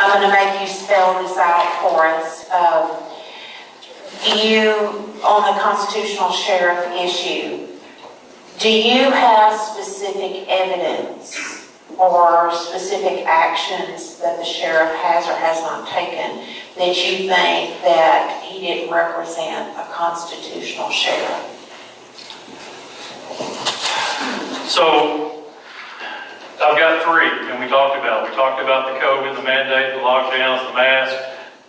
I'm going to make you spell this out for us. On the constitutional sheriff issue, do you have specific evidence or specific actions that the sheriff has or has not taken that you think that he didn't represent a constitutional sheriff? So, I've got three, and we talked about the COVID, the mandate, the lockdowns, the mask,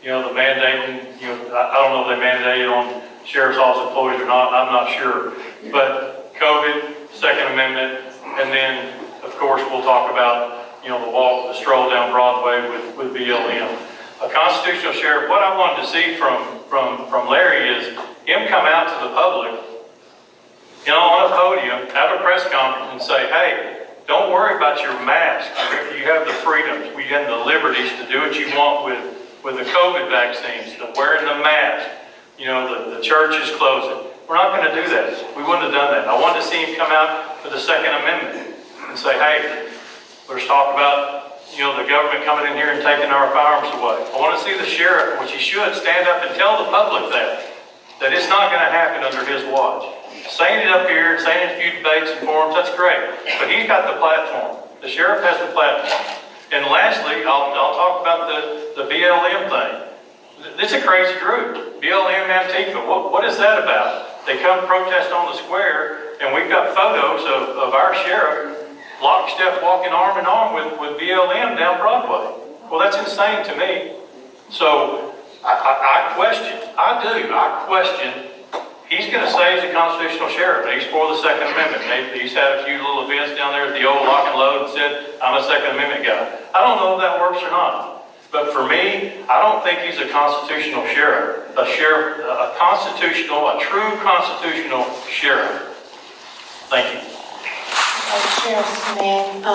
the mandating, I don't know if they mandated on sheriff's office employees or not, I'm not sure. But COVID, Second Amendment, and then, of course, we'll talk about, the stroll down Broadway with BLM. A constitutional sheriff, what I wanted to see from Larry is him come out to the public, on a podium, have a press conference and say, hey, don't worry about your mask. You have the freedoms, you have the liberties to do what you want with the COVID vaccines, the wearing the mask, the church is closing. We're not going to do that. We wouldn't have done that. I wanted to see him come out with the Second Amendment and say, hey, let's talk about, the government coming in here and taking our firearms away. I want to see the sheriff, which he should, stand up and tell the public that it's not going to happen under his watch. Saying it up here, saying it in a few debates and forums, that's great. But he's got the platform. The sheriff has the platform. And lastly, I'll talk about the BLM thing. It's a crazy group. BLM Antifa. What is that about? They come protest on the square, and we've got photos of our sheriff lockstep walking arm in arm with BLM down Broadway. Well, that's insane to me. So I question. He's going to say he's a constitutional sheriff. He's for the Second Amendment. He's had a few little events down there at the old lock and load and said, I'm a Second Amendment guy. I don't know if that works or not. But for me, I don't think he's a constitutional sheriff. A true constitutional sheriff. Thank you. Sheriff Smith.